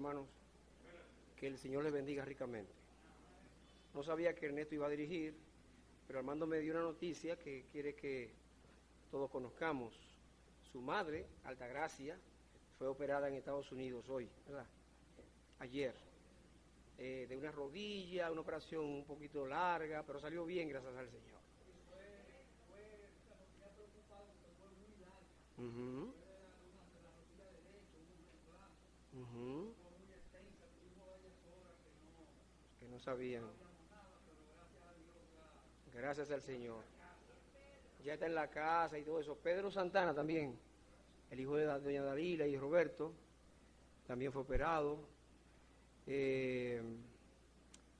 hermanos. Que el Señor les bendiga ricamente. No sabía que Ernesto iba a dirigir, pero Armando me dio una noticia que quiere que todos conozcamos. Su madre, Altagracia, fue operada en Estados Unidos hoy, ¿verdad? Ayer. De una rodilla, una operación un poquito larga, pero salió bien, gracias al Señor. Uh-huh. Uh-huh. Que no sabían. Gracias al Señor. Ya está en la casa y todo eso. Pedro Santana también, el hijo de doña Dalila y Roberto, también fue operado.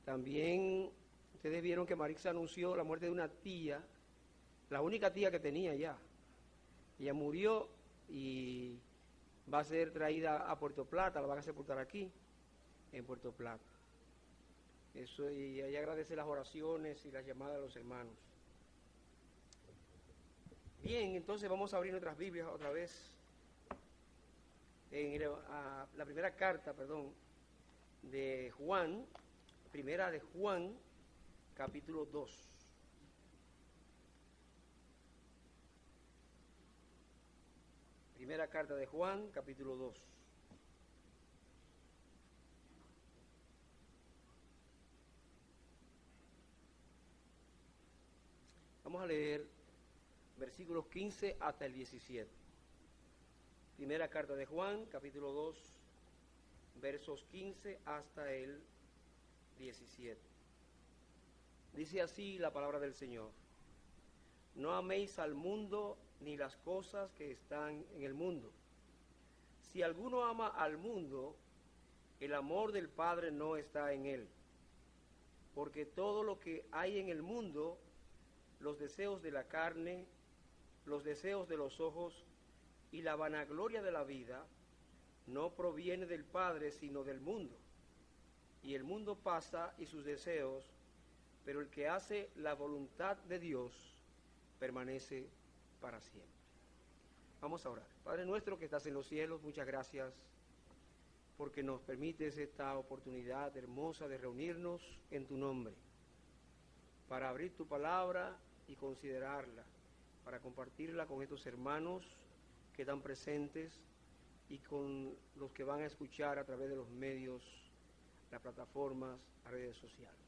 También ustedes vieron que Marixa anunció la muerte de una tía, la única tía que tenía ya. Ella murió y va a ser traída a Puerto Plata, la van a sepultar aquí, en Puerto Plata. Eso, y ella agradece las oraciones y las llamadas de los hermanos. Bien, entonces vamos a abrir nuestras Biblias otra vez. En la primera carta, de Juan, primera de Juan, capítulo 2. Primera carta de Juan, capítulo 2. Vamos a leer versículos 15 hasta el 17. Primera carta de Juan, capítulo 2, versos 15 hasta el 17. Dice así la palabra del Señor: no améis al mundo ni las cosas que están en el mundo. Si alguno ama al mundo, el amor del Padre no está en él. Porque todo lo que hay en el mundo, los deseos de la carne, los deseos de los ojos y la vanagloria de la vida, no proviene del Padre, sino del mundo. Y el mundo pasa y sus deseos, pero el que hace la voluntad de Dios permanece para siempre. Vamos a orar. Padre nuestro que estás en los cielos, muchas gracias porque nos permites esta oportunidad hermosa de reunirnos en tu nombre, para abrir tu palabra y considerarla, para compartirla con estos hermanos que están presentes y con los que van a escuchar a través de los medios, las plataformas, las redes sociales.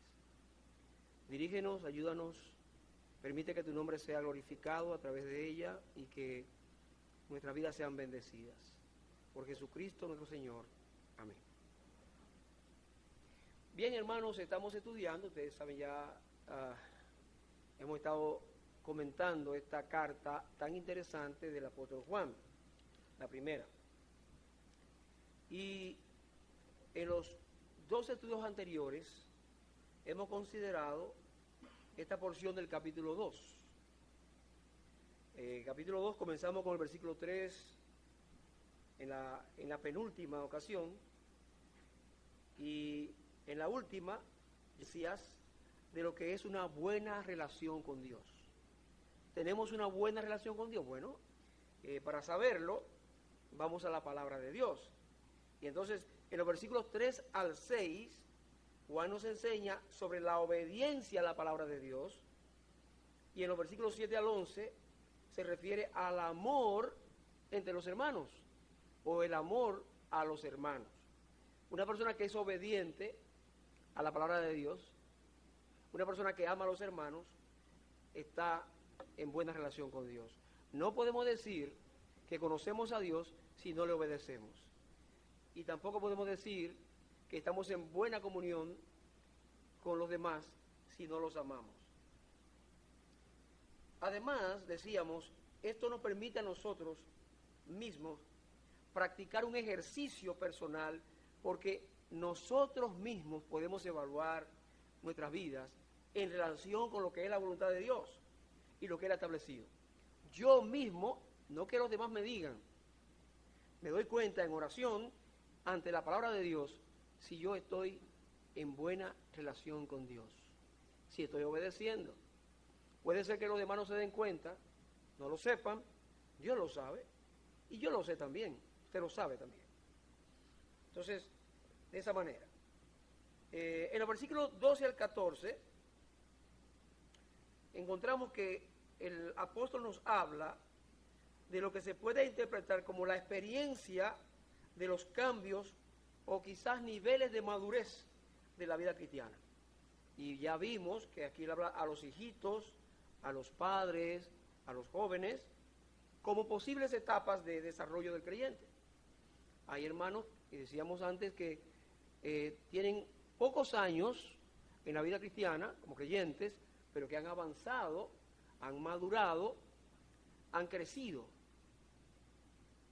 Dirígenos, ayúdanos, permite que tu nombre sea glorificado a través de ella y que nuestras vidas sean bendecidas. Por Jesucristo nuestro Señor. Amén. Bien, hermanos, estamos estudiando, ustedes saben ya, hemos estado comentando esta carta tan interesante del apóstol Juan, la primera. Y en los dos estudios anteriores hemos considerado esta porción del capítulo 2. Capítulo 2 comenzamos con el versículo 3 en la penúltima ocasión, y en la última decías de lo que es una buena relación con Dios. ¿Tenemos una buena relación con Dios? Bueno, para saberlo vamos a la palabra de Dios. Y entonces en los versículos 3 al 6 Juan nos enseña sobre la obediencia a la palabra de Dios, y en los versículos 7 al 11 se refiere al amor entre los hermanos, o el amor a los hermanos. Una persona que es obediente a la palabra de Dios, una persona que ama a los hermanos, está en buena relación con Dios. No podemos decir que conocemos a Dios si no le obedecemos. Y tampoco podemos decir que estamos en buena comunión con los demás si no los amamos. Además, decíamos, esto nos permite a nosotros mismos practicar un ejercicio personal, porque nosotros mismos podemos evaluar nuestras vidas en relación con lo que es la voluntad de Dios y lo que Él ha establecido. Yo mismo, no que los demás me digan, me doy cuenta en oración ante la palabra de Dios si yo estoy en buena relación con Dios, si estoy obedeciendo. Puede ser que los demás no se den cuenta, no lo sepan, Dios lo sabe y yo lo sé también, usted lo sabe también. Entonces, de esa manera. En los versículos 12 al 14 encontramos que el apóstol nos habla de lo que se puede interpretar como la experiencia de los cambios o quizás niveles de madurez de la vida cristiana. Y ya vimos que aquí él habla a los hijitos, a los padres, a los jóvenes, como posibles etapas de desarrollo del creyente. Hay hermanos, y decíamos antes, que tienen pocos años en la vida cristiana como creyentes, pero que han avanzado, han madurado, han crecido.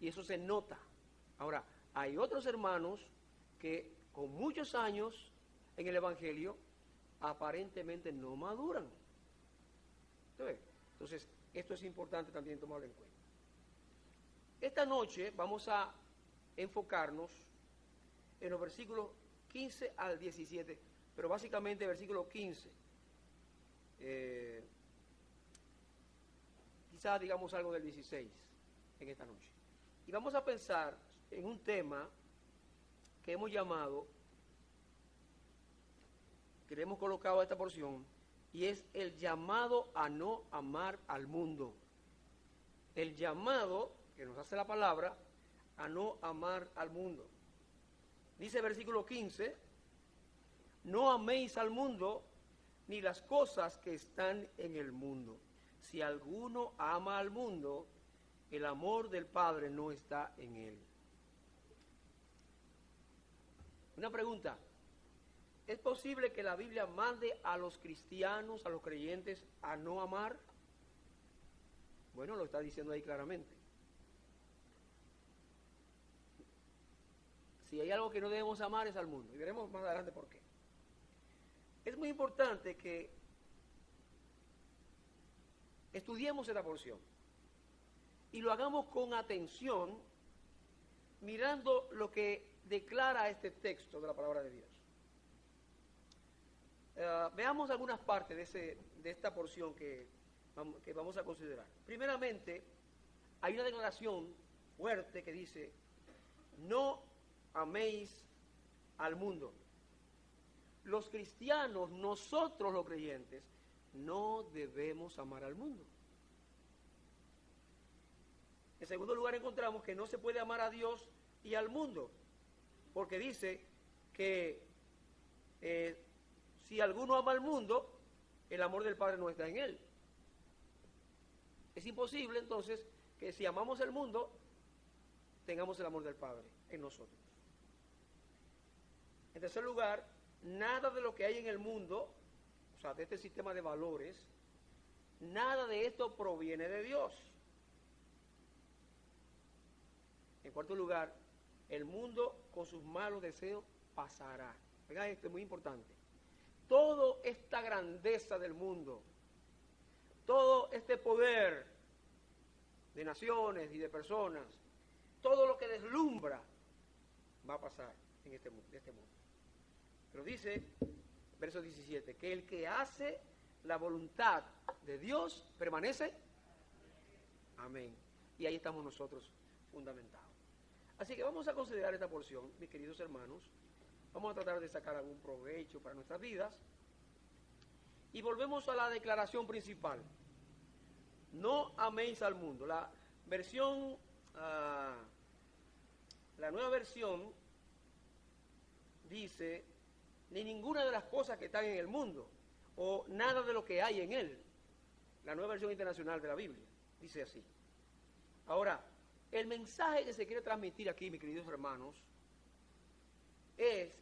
Y eso se nota. Ahora, hay otros hermanos que con muchos años en el Evangelio aparentemente no maduran. Entonces, esto es importante también tomarlo en cuenta. Esta noche vamos a enfocarnos en los versículos 15 al 17, pero básicamente versículo 15. Quizás digamos algo del 16 en esta noche. Y vamos a pensar en un tema que hemos llamado, que le hemos colocado a esta porción, y es el llamado a no amar al mundo. El llamado que nos hace la palabra a no amar al mundo. Dice el versículo 15, no améis al mundo ni las cosas que están en el mundo. Si alguno ama al mundo, el amor del Padre no está en él. Una pregunta, ¿es posible que la Biblia mande a los cristianos, a los creyentes, a no amar? Bueno, lo está diciendo ahí claramente. Si hay algo que no debemos amar es al mundo, y veremos más adelante por qué. Es muy importante que estudiemos esta porción y lo hagamos con atención, mirando lo que declara este texto de la palabra de Dios. Veamos algunas partes de esta porción que vamos a considerar. Primeramente, hay una declaración fuerte que dice, no améis al mundo. Los cristianos, nosotros los creyentes, no debemos amar al mundo. En segundo lugar, encontramos que no se puede amar a Dios y al mundo, porque dice que si alguno ama al mundo, el amor del Padre no está en él. Es imposible, entonces, que si amamos el mundo, tengamos el amor del Padre en nosotros. En tercer lugar, nada de lo que hay en el mundo, o sea, de este sistema de valores, nada de esto proviene de Dios. En cuarto lugar, el mundo con sus malos deseos pasará. Oigan, esto es muy importante. Toda esta grandeza del mundo, todo este poder de naciones y de personas, todo lo que deslumbra va a pasar en este mundo. Pero dice, verso 17, que el que hace la voluntad de Dios permanece. Amén. Y ahí estamos nosotros fundamentados. Así que vamos a considerar esta porción, mis queridos hermanos. Vamos a tratar de sacar algún provecho para nuestras vidas. Y volvemos a la declaración principal. No améis al mundo. La nueva versión dice, ni ninguna de las cosas que están en el mundo, o nada de lo que hay en él. La nueva versión internacional de la Biblia dice así. Ahora, el mensaje que se quiere transmitir aquí, mis queridos hermanos, es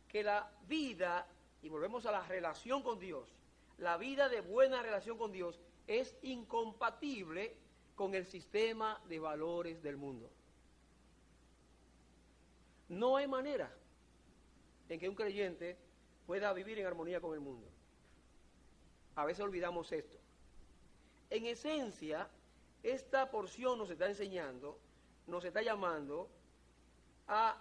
que la vida, y volvemos a la relación con Dios, la vida de buena relación con Dios es incompatible con el sistema de valores del mundo. No hay manera en que un creyente pueda vivir en armonía con el mundo. A veces olvidamos esto. En esencia, esta porción nos está enseñando, nos está llamando a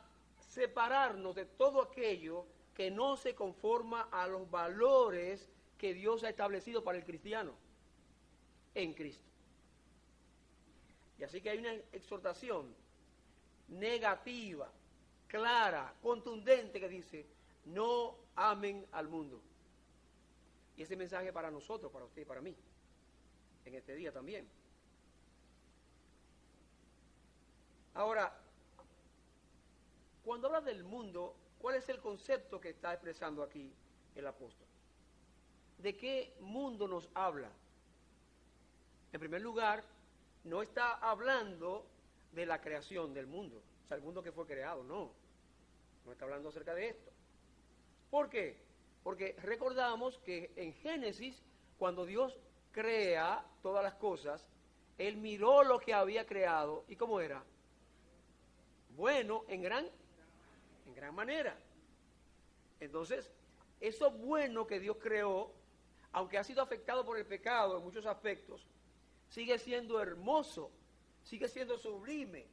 separarnos de todo aquello que no se conforma a los valores que Dios ha establecido para el cristiano en Cristo. Y así que hay una exhortación negativa, clara, contundente, que dice, no amen al mundo. Y ese mensaje para nosotros, para usted y para mí, en este día también. Ahora, cuando habla del mundo, ¿cuál es el concepto que está expresando aquí el apóstol? ¿De qué mundo nos habla? En primer lugar, no está hablando de la creación del mundo, o sea, el mundo que fue creado, no está hablando acerca de esto. ¿Por qué? Porque recordamos que en Génesis, cuando Dios crea todas las cosas, Él miró lo que había creado, ¿y cómo era? Bueno, en gran manera. Entonces, eso bueno que Dios creó, aunque ha sido afectado por el pecado en muchos aspectos, sigue siendo hermoso, sigue siendo sublime.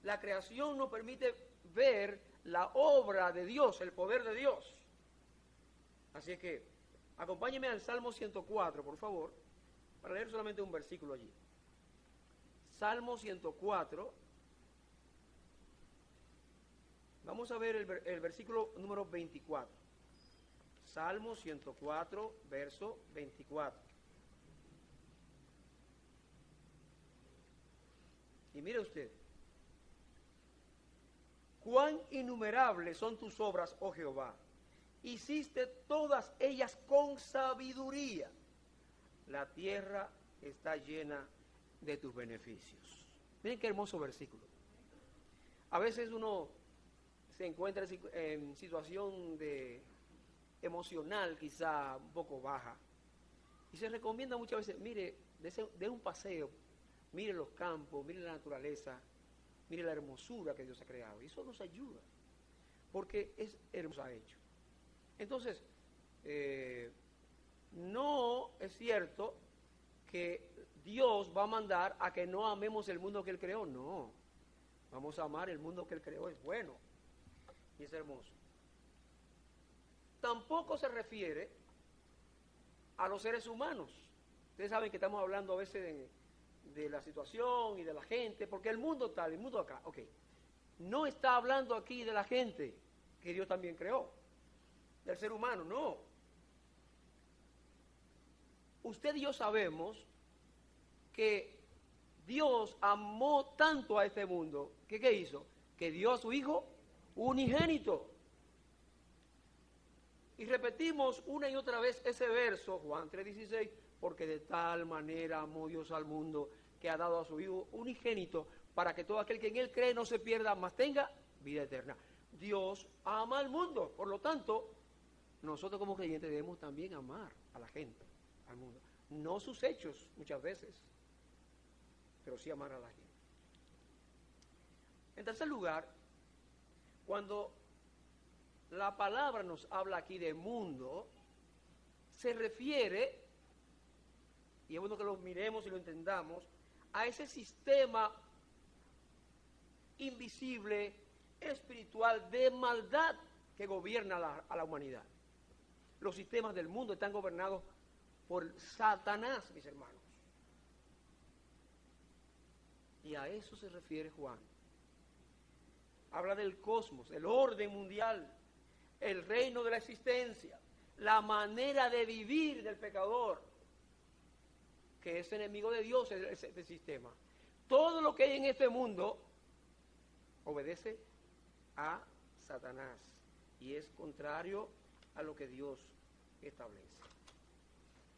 La creación nos permite ver la obra de Dios, el poder de Dios. Así es que, acompáñeme al Salmo 104, por favor, para leer solamente un versículo allí. Salmo 104. Vamos a ver el versículo número 24. Salmo 104, verso 24. Y mire usted, cuán innumerables son tus obras, oh Jehová. Hiciste todas ellas con sabiduría. La tierra está llena de tus beneficios. Miren qué hermoso versículo. A veces uno se encuentra en situación emocional quizá un poco baja. Y se recomienda muchas veces, mire, de un paseo, mire los campos, mire la naturaleza, mire la hermosura que Dios ha creado. Y eso nos ayuda, porque es hermoso hecho. Entonces, no es cierto que Dios va a mandar a que no amemos el mundo que Él creó, no. Vamos a amar el mundo que Él creó, es bueno y es hermoso. Tampoco se refiere a los seres humanos. Ustedes saben que estamos hablando a veces de la situación y de la gente, porque el mundo tal, el mundo acá, ok. No está hablando aquí de la gente que Dios también creó, del ser humano, no. Usted y yo sabemos que Dios amó tanto a este mundo, que ¿qué hizo? Que dio a su Hijo unigénito. Y repetimos una y otra vez ese verso, Juan 3:16, porque de tal manera amó Dios al mundo que ha dado a su Hijo unigénito para que todo aquel que en Él cree no se pierda, mas tenga vida eterna. Dios ama al mundo, por lo tanto, nosotros como creyentes debemos también amar a la gente, al mundo. No sus hechos muchas veces, pero sí amar a la gente. En tercer lugar, cuando la palabra nos habla aquí de mundo, se refiere, y es bueno que lo miremos y lo entendamos, a ese sistema invisible, espiritual, de maldad que gobierna a la humanidad. Los sistemas del mundo están gobernados por Satanás, mis hermanos. Y a eso se refiere Juan. Habla del cosmos, el orden mundial, el reino de la existencia, la manera de vivir del pecador, que es enemigo de Dios, este sistema. Todo lo que hay en este mundo obedece a Satanás y es contrario a lo que Dios establece.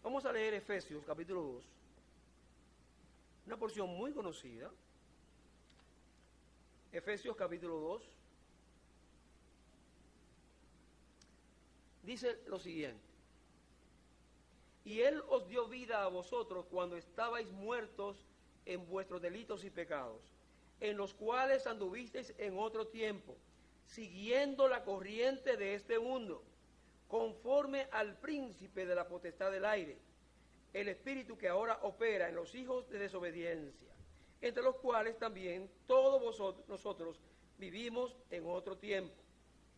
Vamos a leer Efesios capítulo 2, una porción muy conocida. Efesios capítulo 2 dice lo siguiente: y Él os dio vida a vosotros cuando estabais muertos en vuestros delitos y pecados, en los cuales anduvisteis en otro tiempo, siguiendo la corriente de este mundo, conforme al príncipe de la potestad del aire, el espíritu que ahora opera en los hijos de desobediencia, entre los cuales también todos nosotros vivimos en otro tiempo,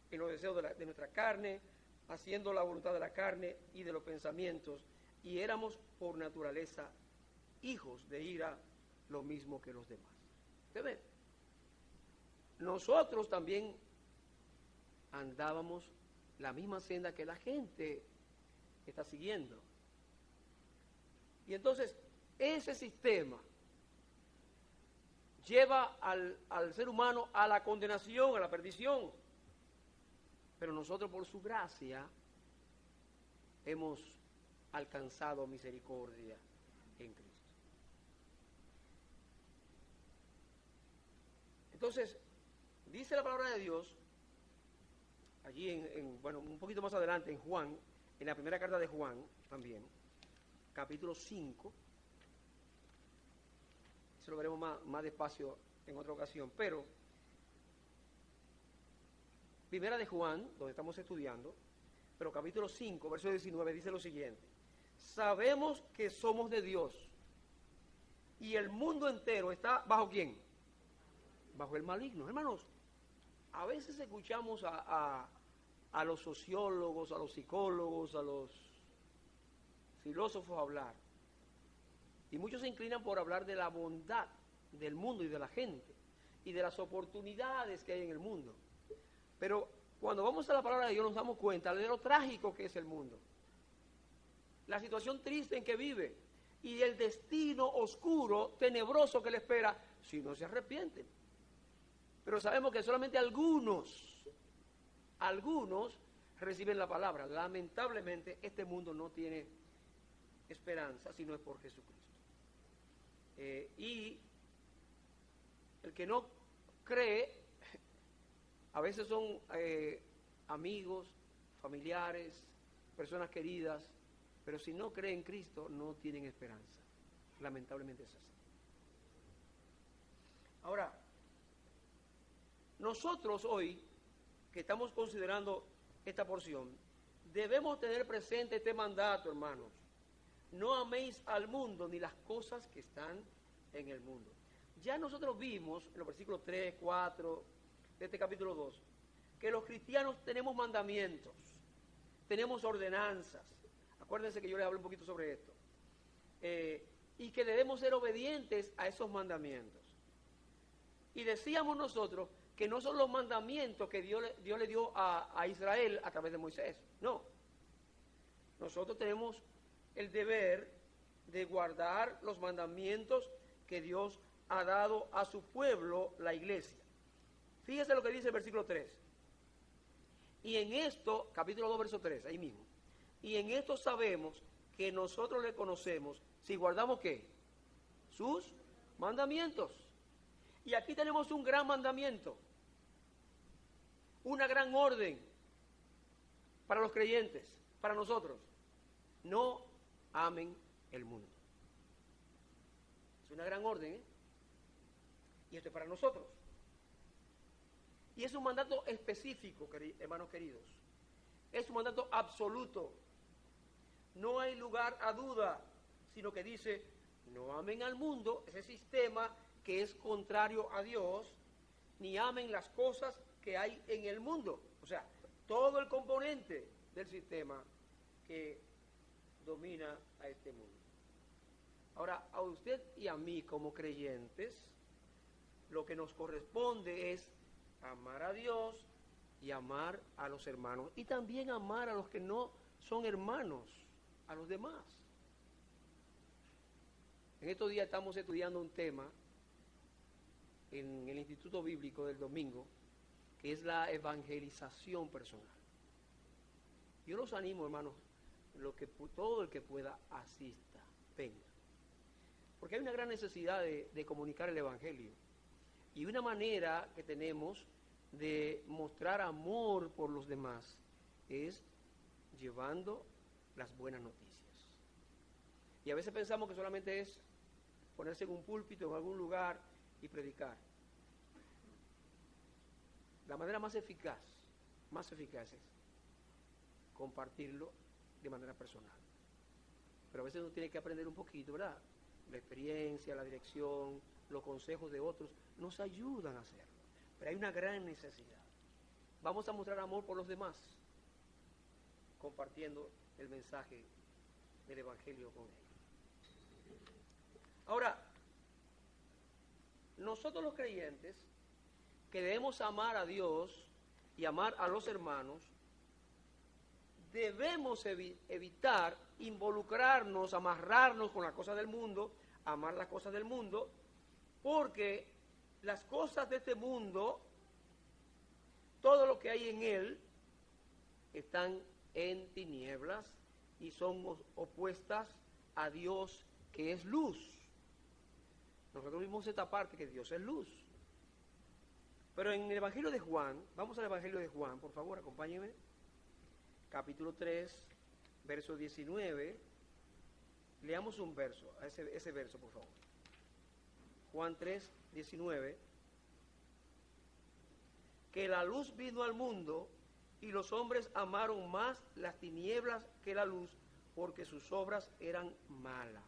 en los deseos de nuestra carne, haciendo la voluntad de la carne y de los pensamientos, y éramos por naturaleza hijos de ira, lo mismo que los demás. ¿Usted ve? Nosotros también andábamos la misma senda que la gente está siguiendo. Y entonces ese sistema lleva al ser humano a la condenación, a la perdición. Pero nosotros por su gracia hemos alcanzado misericordia en Cristo. Entonces, dice la palabra de Dios, allí bueno, un poquito más adelante en Juan, en la primera carta de Juan también, capítulo 5, eso lo veremos más despacio en otra ocasión, pero primera de Juan, donde estamos estudiando, pero capítulo 5, verso 19, dice lo siguiente: sabemos que somos de Dios, y el mundo entero está ¿bajo quién? Bajo el maligno. Hermanos, a veces escuchamos a los sociólogos, a los psicólogos, a los filósofos hablar, y muchos se inclinan por hablar de la bondad del mundo y de la gente, y de las oportunidades que hay en el mundo. Pero cuando vamos a la palabra de Dios nos damos cuenta de lo trágico que es el mundo, la situación triste en que vive, y el destino oscuro, tenebroso que le espera si no se arrepienten. Pero sabemos que solamente algunos reciben la palabra. Lamentablemente este mundo no tiene esperanza si no es por Jesucristo. Y el que no cree, a veces son amigos, familiares, personas queridas, pero si no creen en Cristo no tienen esperanza. Lamentablemente es así. Ahora, nosotros hoy, que estamos considerando esta porción, debemos tener presente este mandato, hermanos. No améis al mundo ni las cosas que están en el mundo. Ya nosotros vimos en los versículos 3, 4 de este capítulo 2, que los cristianos tenemos mandamientos, tenemos ordenanzas. Acuérdense que yo les hablo un poquito sobre esto. Y que debemos ser obedientes a esos mandamientos. Y decíamos nosotros que no son los mandamientos que Dios le dio a Israel a través de Moisés. No. Nosotros tenemos el deber de guardar los mandamientos que Dios ha dado a su pueblo, la iglesia. Fíjese lo que dice el versículo 3. Y en esto, capítulo 2, verso 3, ahí mismo. Y en esto sabemos que nosotros le conocemos si guardamos ¿qué? Sus mandamientos. Y aquí tenemos un gran mandamiento, una gran orden para los creyentes, para nosotros. No amen el mundo. Es una gran orden, ¿eh? Y esto es para nosotros. Y es un mandato específico, hermanos queridos. Es un mandato absoluto. No hay lugar a duda, sino que dice, no amen al mundo, ese sistema que es contrario a Dios, ni amen las cosas que hay en el mundo. O sea, todo el componente del sistema que domina a este mundo. Ahora, a usted y a mí como creyentes, lo que nos corresponde es amar a Dios y amar a los hermanos, y también amar a los que no son hermanos, a los demás. En estos días estamos estudiando un tema en el Instituto Bíblico del domingo, que es la evangelización personal. Yo los animo, hermanos, todo el que pueda asista, venga. Porque hay una gran necesidad de comunicar el evangelio. Y una manera que tenemos de mostrar amor por los demás es llevando las buenas noticias. Y a veces pensamos que solamente es ponerse en un púlpito en algún lugar y predicar. La manera más eficaz es compartirlo de manera personal. Pero a veces uno tiene que aprender un poquito, ¿verdad? La experiencia, la dirección, los consejos de otros nos ayudan a hacerlo. Pero hay una gran necesidad. Vamos a mostrar amor por los demás, compartiendo el mensaje del evangelio con ellos. Ahora, nosotros los creyentes que debemos amar a Dios y amar a los hermanos, debemos evitar involucrarnos, amarrarnos con las cosas del mundo, amar las cosas del mundo, porque las cosas de este mundo, todo lo que hay en él, están en tinieblas y son opuestas a Dios, que es luz. Nosotros vimos esta parte, que Dios es luz. Pero en el Evangelio de Juan, vamos al Evangelio de Juan, por favor, acompáñenme. Capítulo 3, verso 19. Leamos un verso, ese verso, por favor. Juan 3, 19. Que la luz vino al mundo y los hombres amaron más las tinieblas que la luz, porque sus obras eran malas.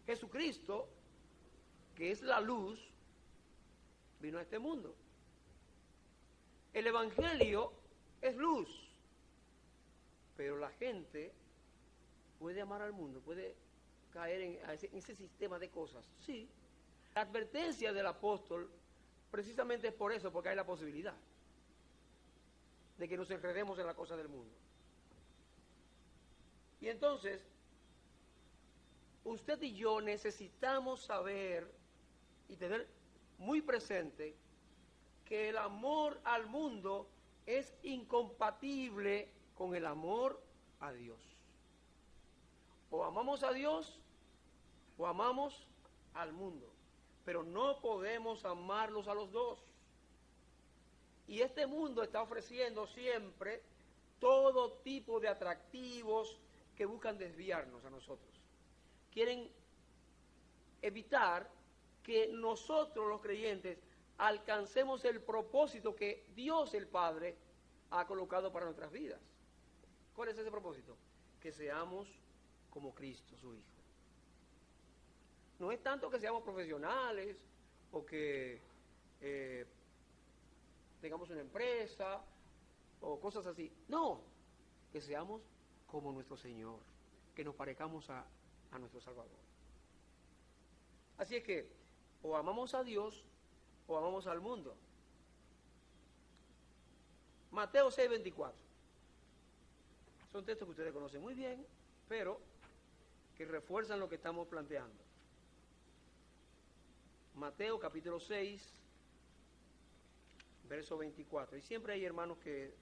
Jesucristo, que es la luz, vino a este mundo. El Evangelio es luz, pero la gente puede amar al mundo, puede caer en ese sistema de cosas. Sí, la advertencia del apóstol precisamente es por eso, porque hay la posibilidad de que nos enredemos en la cosa del mundo. Y entonces, usted y yo necesitamos saber y tener muy presente que el amor al mundo es incompatible con el amor a Dios. O amamos a Dios o amamos al mundo, pero no podemos amarlos a los dos. Y este mundo está ofreciendo siempre todo tipo de atractivos que buscan desviarnos a nosotros. Quieren evitar que nosotros los creyentes alcancemos el propósito que Dios el Padre ha colocado para nuestras vidas. ¿Cuál es ese propósito? Que seamos como Cristo, su Hijo. No es tanto que seamos profesionales o que tengamos una empresa o cosas así. No, que seamos como nuestro Señor, que nos parezcamos a nuestro Salvador. Así es que o amamos a Dios o amamos al mundo. Mateo 6:24. Son textos que ustedes conocen muy bien, pero que refuerzan lo que estamos planteando. Mateo capítulo 6, verso 24. Y siempre hay hermanos que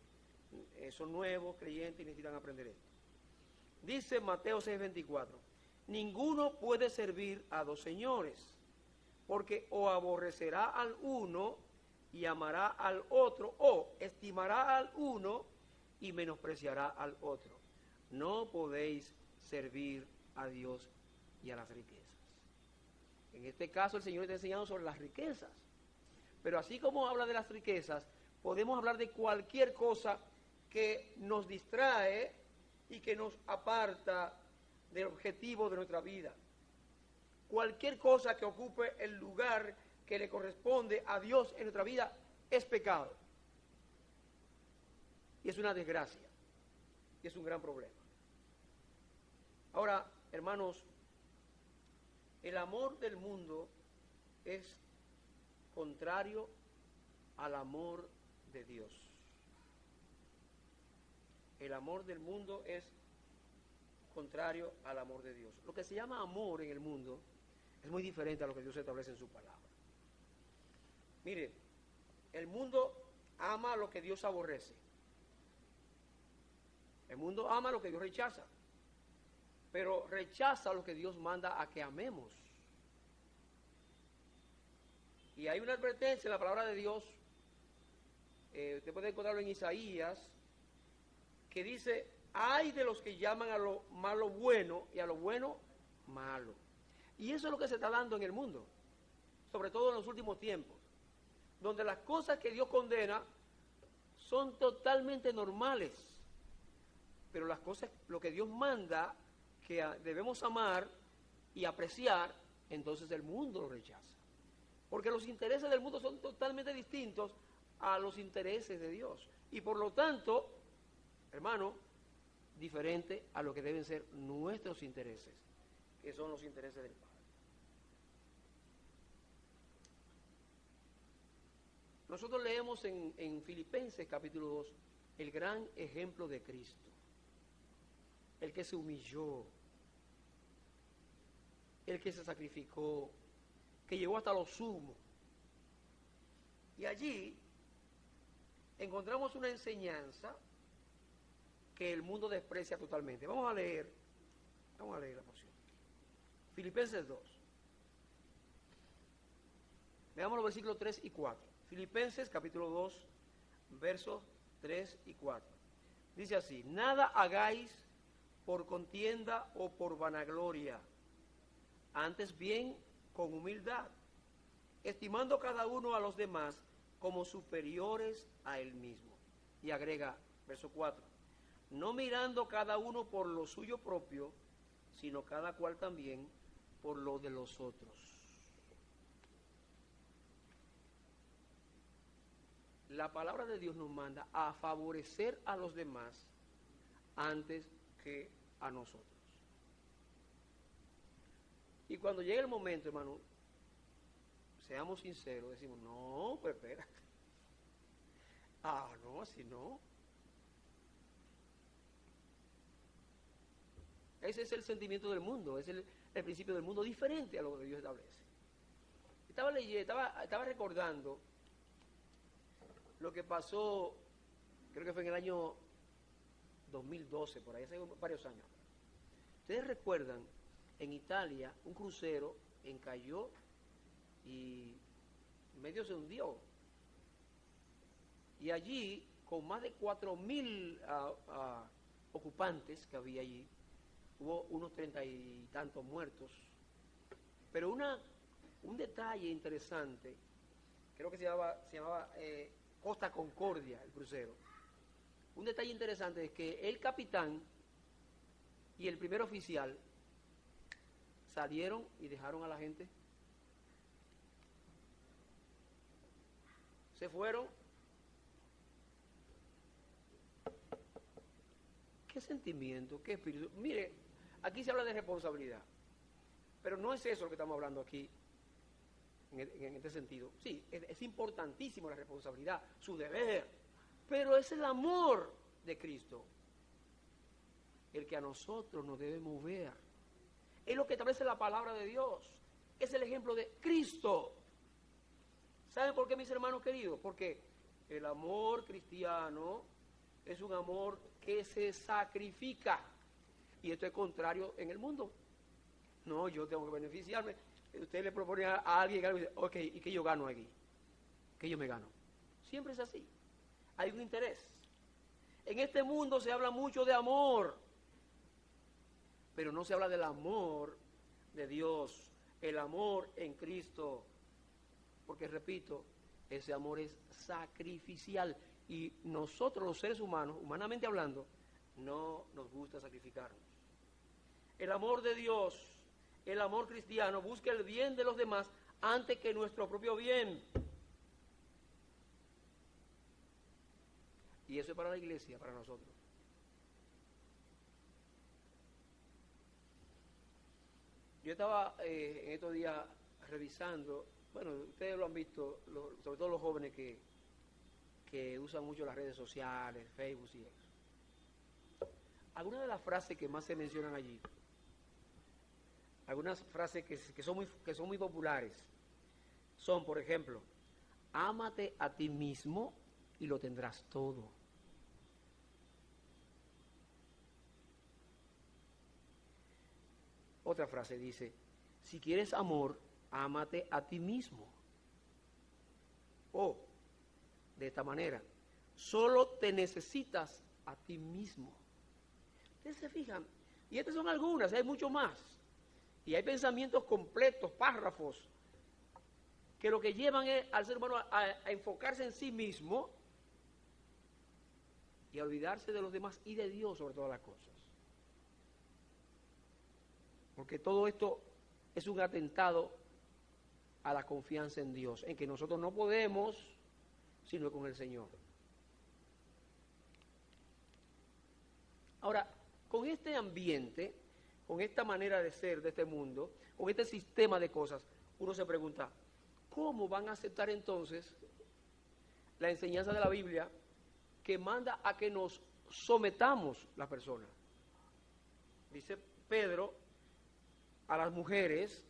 son nuevos, creyentes y necesitan aprender esto. Dice Mateo 6:24. Ninguno puede servir a dos señores, porque o aborrecerá al uno y amará al otro, o estimará al uno y menospreciará al otro. No podéis servir a Dios y a las riquezas. En este caso el Señor está enseñando sobre las riquezas. Pero así como habla de las riquezas, podemos hablar de cualquier cosa que nos distrae y que nos aparta del objetivo de nuestra vida. Cualquier cosa que ocupe el lugar que le corresponde a Dios en nuestra vida es pecado. Y es una desgracia. Y es un gran problema. Ahora, hermanos, el amor del mundo es contrario al amor de Dios. El amor del mundo es contrario al amor de Dios. Lo que se llama amor en el mundo es muy diferente a lo que Dios establece en su palabra. Mire, el mundo ama lo que Dios aborrece. El mundo ama lo que Dios rechaza, pero rechaza lo que Dios manda a que amemos. Y hay una advertencia en la palabra de Dios, usted puede encontrarlo en Isaías, que dice: ay de los que llaman a lo malo bueno y a lo bueno malo. Y eso es lo que se está dando en el mundo, sobre todo en los últimos tiempos, donde las cosas que Dios condena son totalmente normales, pero las cosas, lo que Dios manda que debemos amar y apreciar, entonces el mundo lo rechaza. Porque los intereses del mundo son totalmente distintos a los intereses de Dios. Y por lo tanto, hermano, diferente a lo que deben ser nuestros intereses, que son los intereses del Padre. Nosotros leemos en Filipenses capítulo 2 el gran ejemplo de Cristo, el que se humilló, el que se sacrificó, que llegó hasta lo sumo. Y allí encontramos una enseñanza que el mundo desprecia totalmente. Vamos a leer la porción. Filipenses 2. Veamos los versículos 3 y 4. Filipenses capítulo 2, versos 3 y 4. Dice así: nada hagáis por contienda o por vanagloria, antes bien con humildad, estimando cada uno a los demás como superiores a él mismo. Y agrega, verso 4, no mirando cada uno por lo suyo propio, sino cada cual también por lo de los otros. La palabra de Dios nos manda a favorecer a los demás antes que a nosotros. Y cuando llegue el momento, hermano, seamos sinceros, decimos, no, pues espérate. No, así no. Ese es el sentimiento del mundo, es el principio del mundo diferente a lo que Dios establece. Estaba recordando lo que pasó, creo que fue en el año 2012, por ahí hace varios años. Ustedes recuerdan, en Italia, un crucero encalló y medio se hundió. Y allí, con más de 4.000 ocupantes que había allí, hubo unos 30 y tantos muertos. Pero un detalle interesante, creo que se llamaba Costa Concordia, el crucero. Un detalle interesante es que el capitán y el primer oficial salieron y dejaron a la gente. Se fueron. ¿Qué sentimiento? ¿Qué espíritu? Mire, aquí se habla de responsabilidad, pero no es eso lo que estamos hablando aquí, en este sentido. Sí, es importantísimo la responsabilidad, su deber, pero es el amor de Cristo el que a nosotros nos debe mover. Es lo que establece la palabra de Dios. Es el ejemplo de Cristo. ¿Saben por qué, mis hermanos queridos? Porque el amor cristiano es un amor que se sacrifica. Y esto es contrario en el mundo. No, yo tengo que beneficiarme. Usted le propone a alguien algo y dice, ok, ¿y qué yo gano aquí? ¿Qué yo me gano? Siempre es así. Hay un interés. En este mundo se habla mucho de amor, pero no se habla del amor de Dios, el amor en Cristo. Porque, repito, ese amor es sacrificial. Y nosotros los seres humanos, humanamente hablando, no nos gusta sacrificarnos. El amor de Dios, el amor cristiano, busca el bien de los demás antes que nuestro propio bien. Y eso es para la iglesia, para nosotros. Yo estaba en estos días revisando, bueno, ustedes lo han visto, sobre todo los jóvenes que usan mucho las redes sociales, Facebook y eso. Algunas de las frases que más se mencionan allí, algunas frases que son muy populares, son, por ejemplo, ámate a ti mismo y lo tendrás todo. Otra frase dice, si quieres amor, ámate a ti mismo. O, de esta manera, solo te necesitas a ti mismo. Ustedes se fijan, y estas son algunas, hay mucho más. Y hay pensamientos completos, párrafos, que lo que llevan al ser humano a enfocarse en sí mismo y a olvidarse de los demás y de Dios sobre todas las cosas. Porque todo esto es un atentado a la confianza en Dios, en que nosotros no podemos sino con el Señor. Ahora, con este ambiente, con esta manera de ser de este mundo, con este sistema de cosas, uno se pregunta, ¿cómo van a aceptar entonces la enseñanza de la Biblia que manda a que nos sometamos las personas. Dice Pedro a las mujeres,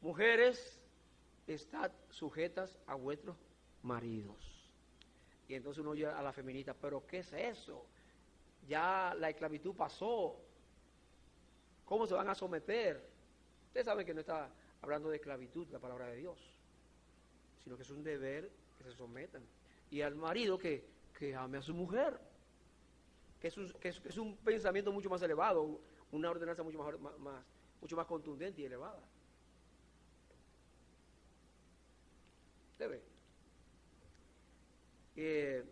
mujeres, estad sujetas a vuestros maridos. Y entonces uno oye a la feminista, pero ¿qué es eso? Ya la esclavitud pasó. ¿Cómo se van a someter? Ustedes saben que no está hablando de esclavitud la palabra de Dios, sino que es un deber que se sometan. Y al marido que ame a su mujer, que es un pensamiento mucho más elevado, una ordenanza mucho más contundente y elevada. ¿Usted ve?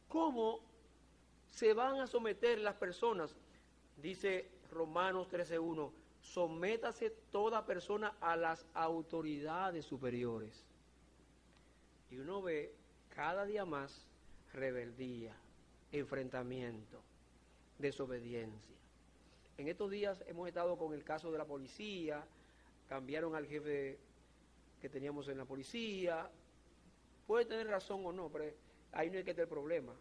¿Cómo se van a someter las personas? Dice Romanos 13:1, sométase toda persona a las autoridades superiores. Y uno ve cada día más rebeldía, enfrentamiento, desobediencia. En estos días hemos estado con el caso de la policía, cambiaron al jefe que teníamos en la policía. Puede tener razón o no, pero ahí no es que esté el problema.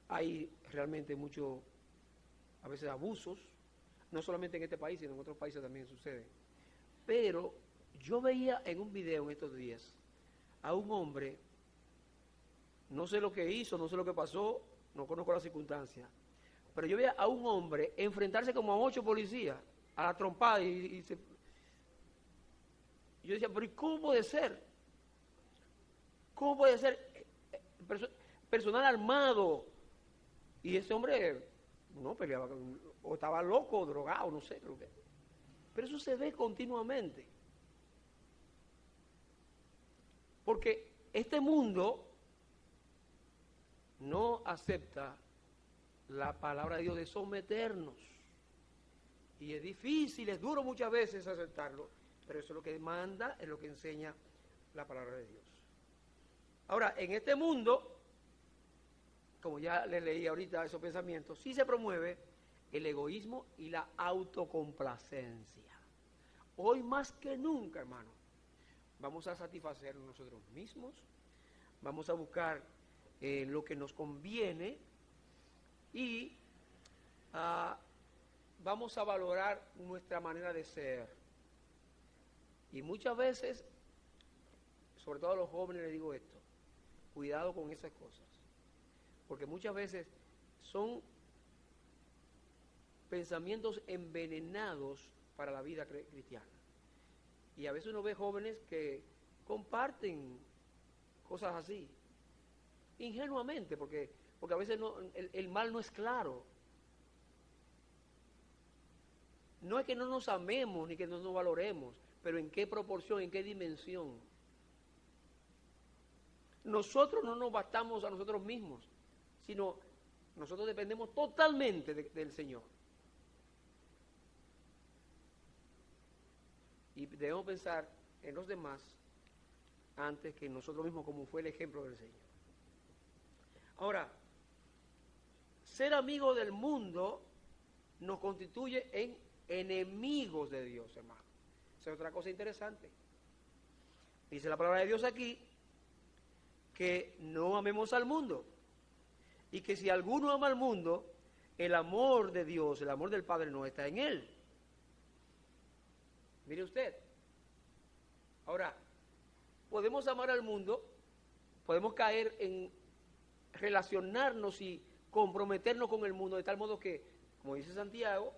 Hay realmente mucho, a veces abusos, no solamente en este país, sino en otros países también sucede. Pero yo veía en un video en estos días a un hombre, no sé lo que hizo, no sé lo que pasó, no conozco las circunstancias, pero yo veía a un hombre enfrentarse como a 8 policías, a la trompada, yo decía, pero ¿y cómo puede ser? ¿Cómo puede ser personal armado? Y ese hombre no peleaba, o estaba loco, o drogado, no sé, creo que. Pero eso se ve continuamente. Porque este mundo no acepta la palabra de Dios de someternos. Y es difícil, es duro muchas veces aceptarlo, pero eso es lo que manda, es lo que enseña la palabra de Dios. Ahora, en este mundo, como ya les leí ahorita esos pensamientos, sí se promueve el egoísmo y la autocomplacencia. Hoy más que nunca, hermano, vamos a satisfacer nosotros mismos, vamos a buscar lo que nos conviene y vamos a valorar nuestra manera de ser. Y muchas veces, sobre todo a los jóvenes les digo esto, cuidado con esas cosas, porque muchas veces son pensamientos envenenados para la vida cristiana. Y a veces uno ve jóvenes que comparten cosas así, ingenuamente, porque a veces el mal no es claro. No es que no nos amemos ni que no nos valoremos, pero en qué proporción, en qué dimensión. Nosotros no nos bastamos a nosotros mismos, sino nosotros dependemos totalmente del Señor. Y debemos pensar en los demás antes que en nosotros mismos, como fue el ejemplo del Señor. Ahora, ser amigo del mundo nos constituye en enemigos de Dios, hermano. Esa es otra cosa interesante. Dice la palabra de Dios aquí que no amemos al mundo y que si alguno ama al mundo, el amor de Dios, el amor del Padre no está en él. Mire usted. Ahora, podemos amar al mundo, podemos caer en relacionarnos y comprometernos con el mundo de tal modo que, como dice Santiago,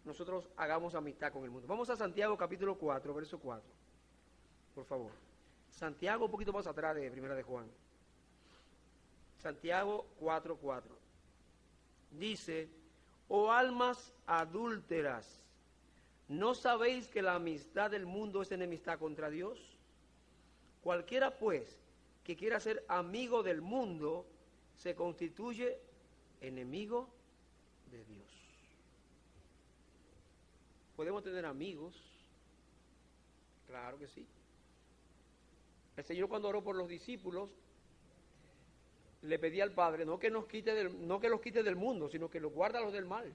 nosotros hagamos amistad con el mundo. Vamos a Santiago capítulo 4, verso 4. Por favor. Santiago un poquito más atrás de Primera de Juan. Santiago 4:4. Dice, oh almas adúlteras, ¿no sabéis que la amistad del mundo es enemistad contra Dios? Cualquiera pues que quiera ser amigo del mundo se constituye enemigo de Dios. ¿Podemos tener amigos? Claro que sí. El Señor cuando oró por los discípulos le pedía al Padre no que los quite del mundo, sino que los guarda a los del mal.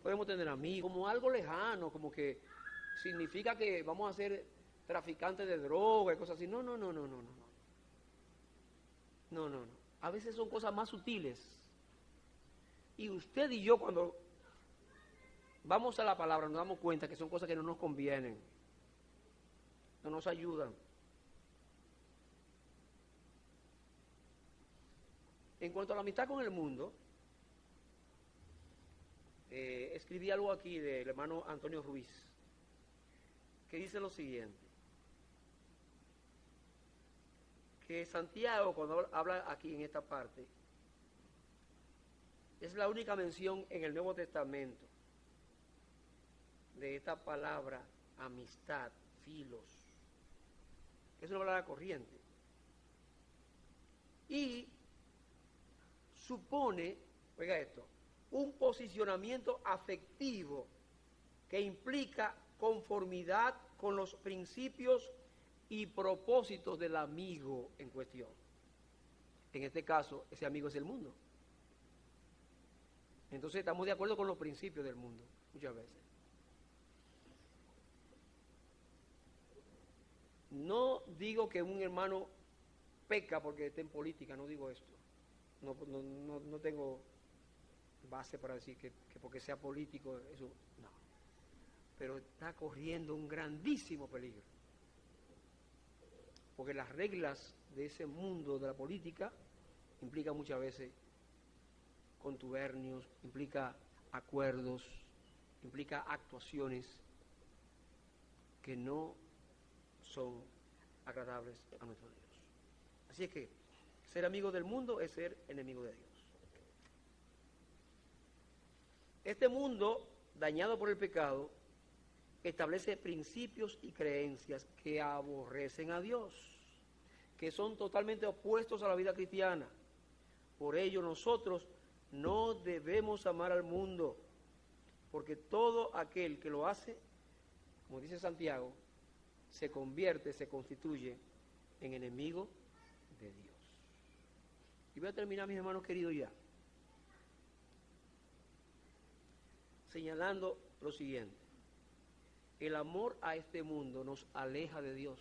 Podemos tener amigos como algo lejano, como que significa que vamos a ser traficantes de droga y cosas así. No, no, no, no, no, no. No, no, no. A veces son cosas más sutiles. Y usted y yo cuando vamos a la palabra nos damos cuenta que son cosas que no nos convienen, no nos ayudan. En cuanto a la amistad con el mundo, escribí algo aquí del hermano Antonio Ruiz, que dice lo siguiente, que Santiago, cuando habla aquí en esta parte, es la única mención en el Nuevo Testamento de esta palabra amistad, filos, que es una palabra corriente. Y supone, oiga esto, un posicionamiento afectivo que implica conformidad con los principios y propósitos del amigo en cuestión. En este caso, ese amigo es el mundo. Entonces estamos de acuerdo con los principios del mundo, muchas veces. No digo que un hermano peca porque esté en política, no digo esto. No tengo base para decir que porque sea político, eso no. Pero está corriendo un grandísimo peligro. Porque las reglas de ese mundo de la política implican muchas veces contubernios, implica acuerdos, implica actuaciones que no son agradables a nuestro Dios. Así es que ser amigo del mundo es ser enemigo de Dios. Este mundo, dañado por el pecado, establece principios y creencias que aborrecen a Dios, que son totalmente opuestos a la vida cristiana. Por ello nosotros no debemos amar al mundo, porque todo aquel que lo hace, como dice Santiago, se convierte, se constituye en enemigo de Dios. Y voy a terminar, mis hermanos queridos, ya señalando lo siguiente. El amor a este mundo nos aleja de Dios.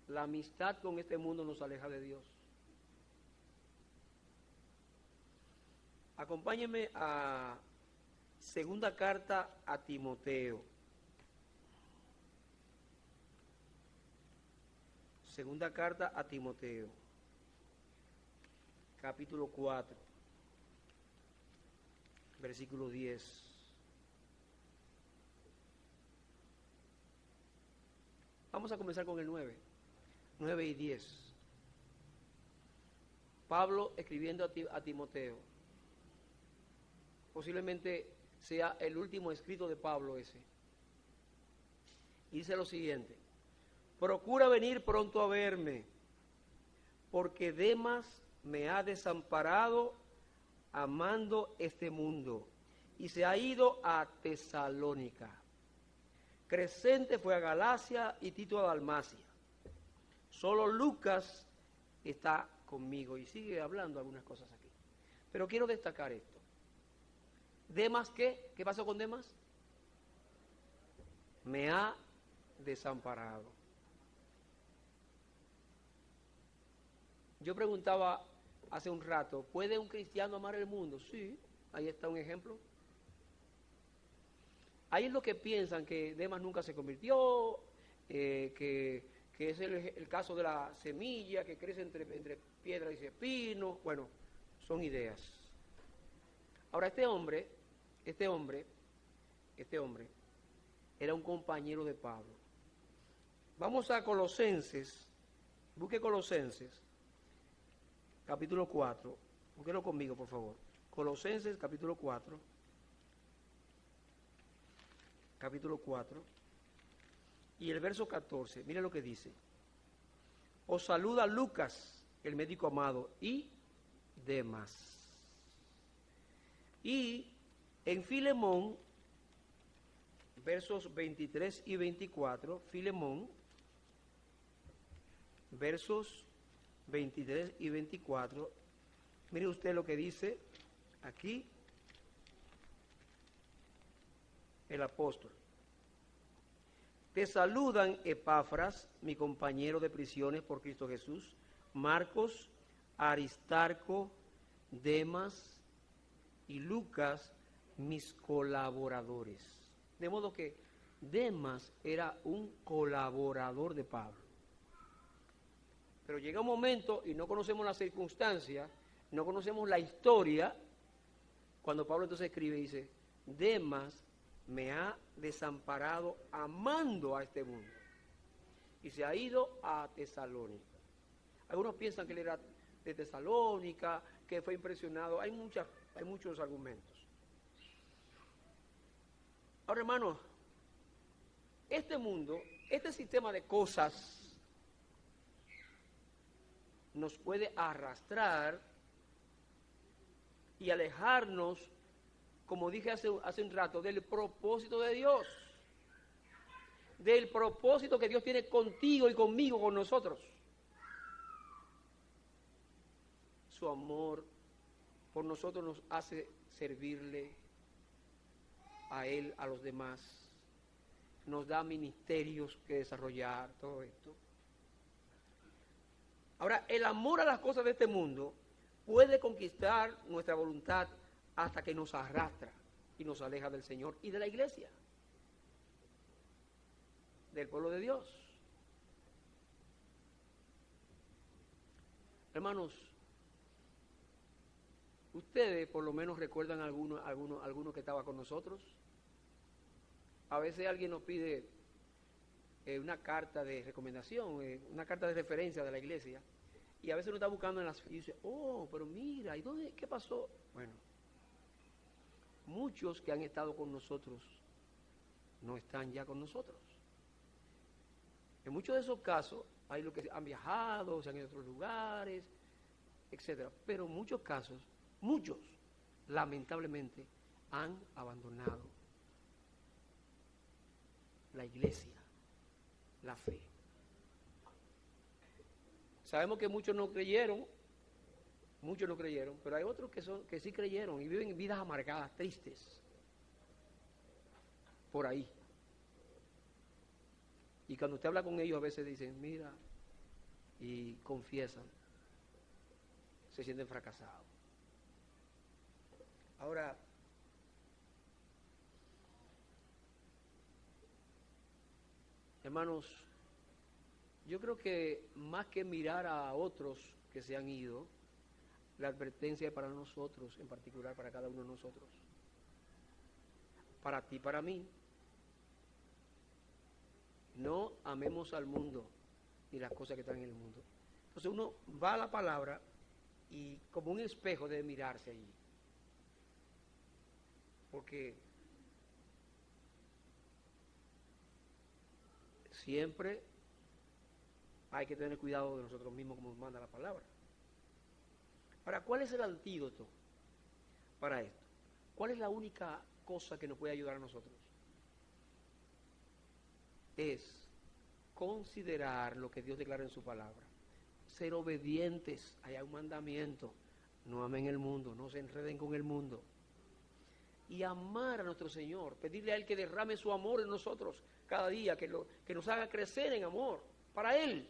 La amistad con este mundo nos aleja de Dios. Acompáñenme a segunda carta a Timoteo. Segunda carta a Timoteo, capítulo 4, versículo 10. Vamos a comenzar con el 9 y 10. Pablo escribiendo a Timoteo. Posiblemente sea el último escrito de Pablo ese. Y dice lo siguiente: procura venir pronto a verme, porque Demas me ha desamparado amando este mundo y se ha ido a Tesalónica. Crescente fue a Galacia y Tito a Dalmacia. Solo Lucas está conmigo, y sigue hablando algunas cosas aquí. Pero quiero destacar esto. ¿Demas qué? ¿Qué pasó con Demas? Me ha desamparado. Yo preguntaba hace un rato, ¿puede un cristiano amar el mundo? Sí, ahí está un ejemplo. Hay los que piensan que Demas nunca se convirtió, que es el caso de la semilla que crece entre piedras y espinos. Bueno, son ideas. Ahora, este hombre era un compañero de Pablo. Vamos a Colosenses, busque Colosenses, capítulo 4, búsquelo conmigo, por favor. Colosenses, capítulo 4, y el verso 14, mire lo que dice. Os saluda Lucas, el médico amado, y Demas. Y en Filemón, versos 23 y 24, Filemón, versos 23 y 24, mire usted lo que dice aquí el apóstol. Te saludan Epafras, mi compañero de prisiones por Cristo Jesús, Marcos, Aristarco, Demas y Lucas, mis colaboradores. De modo que Demas era un colaborador de Pablo. Pero llega un momento, y no conocemos las circunstancias, no conocemos la historia, cuando Pablo entonces escribe y dice, Demas me ha desamparado amando a este mundo y se ha ido a Tesalónica. Algunos piensan que él era de Tesalónica, que fue impresionado. Hay muchos argumentos. Ahora, hermanos, este mundo, este sistema de cosas nos puede arrastrar y alejarnos, como dije hace un rato, del propósito de Dios, del propósito que Dios tiene contigo y conmigo, con nosotros. Su amor por nosotros nos hace servirle a Él, a los demás, nos da ministerios que desarrollar, todo esto. Ahora, el amor a las cosas de este mundo puede conquistar nuestra voluntad hasta que nos arrastra y nos aleja del Señor y de la iglesia, del pueblo de Dios. Hermanos, ustedes por lo menos recuerdan alguno que estaba con nosotros. A veces alguien nos pide una carta de recomendación, una carta de referencia de la iglesia, y a veces uno está buscando en las y dice, oh, pero mira, ¿y dónde? ¿Qué pasó? Bueno, muchos que han estado con nosotros no están ya con nosotros. En muchos de esos casos hay los que han viajado, se han ido a otros lugares, etcétera. Pero en muchos casos, muchos, lamentablemente, han abandonado la iglesia, la fe. Sabemos que muchos no creyeron, pero hay otros que sí creyeron y viven vidas amargadas, tristes, por ahí. Y cuando usted habla con ellos a veces dicen, mira, y confiesan, se sienten fracasados. Ahora, hermanos, yo creo que más que mirar a otros que se han ido, la advertencia es para nosotros, en particular para cada uno de nosotros. Para ti, para mí. No amemos al mundo ni las cosas que están en el mundo. Entonces uno va a la palabra y como un espejo debe mirarse allí. Porque siempre hay que tener cuidado de nosotros mismos como nos manda la palabra. Ahora, ¿cuál es el antídoto para esto? ¿Cuál es la única cosa que nos puede ayudar a nosotros? Es considerar lo que Dios declara en su palabra. Ser obedientes, hay un mandamiento. No amen el mundo, no se enreden con el mundo. Y amar a nuestro Señor, pedirle a Él que derrame su amor en nosotros cada día, que nos haga crecer en amor para Él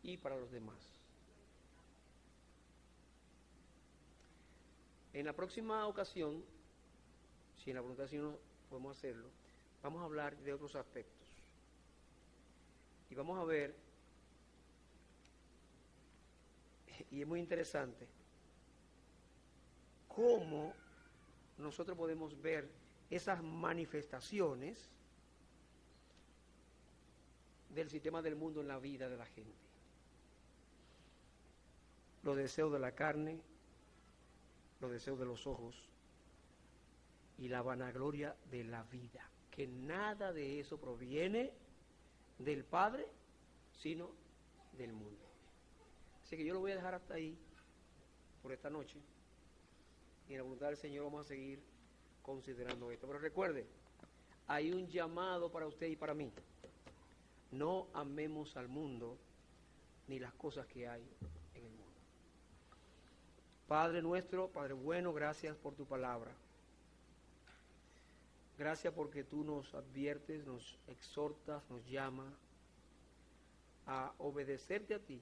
y para los demás. En la próxima ocasión, si en la voluntad del Señor podemos hacerlo, vamos a hablar de otros aspectos. Y vamos a ver, y es muy interesante, cómo nosotros podemos ver esas manifestaciones del sistema del mundo en la vida de la gente. Los deseos de la carne, los deseos de los ojos y la vanagloria de la vida. Que nada de eso proviene del Padre, sino del mundo. Así que yo lo voy a dejar hasta ahí por esta noche. Y en la voluntad del Señor vamos a seguir considerando esto. Pero recuerde, hay un llamado para usted y para mí. No amemos al mundo ni las cosas que hay en el mundo. Padre nuestro, Padre bueno, gracias por tu palabra. Gracias porque tú nos adviertes, nos exhortas, nos llamas a obedecerte a ti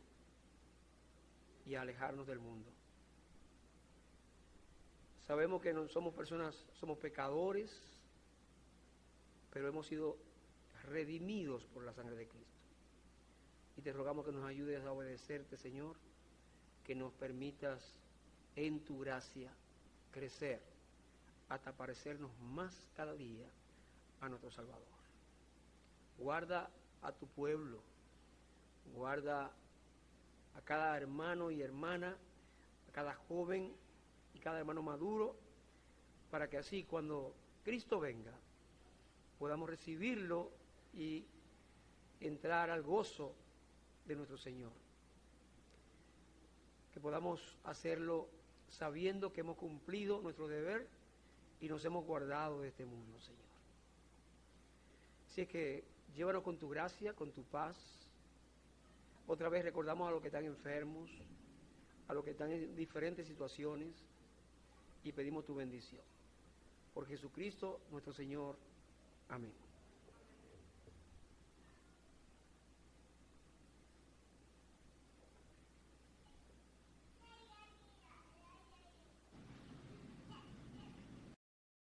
y a alejarnos del mundo. Sabemos que no somos personas, somos pecadores, pero hemos sido redimidos por la sangre de Cristo. Y te rogamos que nos ayudes a obedecerte, Señor, que nos permitas en tu gracia crecer hasta parecernos más cada día a nuestro Salvador. Guarda a tu pueblo, guarda a cada hermano y hermana, a cada joven y cada hermano maduro, para que así cuando Cristo venga podamos recibirlo y entrar al gozo de nuestro Señor. Que podamos hacerlo sabiendo que hemos cumplido nuestro deber y nos hemos guardado de este mundo, Señor. Así es que llévanos con tu gracia, con tu paz. Otra vez recordamos a los que están enfermos, a los que están en diferentes situaciones, y pedimos tu bendición. Por Jesucristo nuestro Señor. Amén.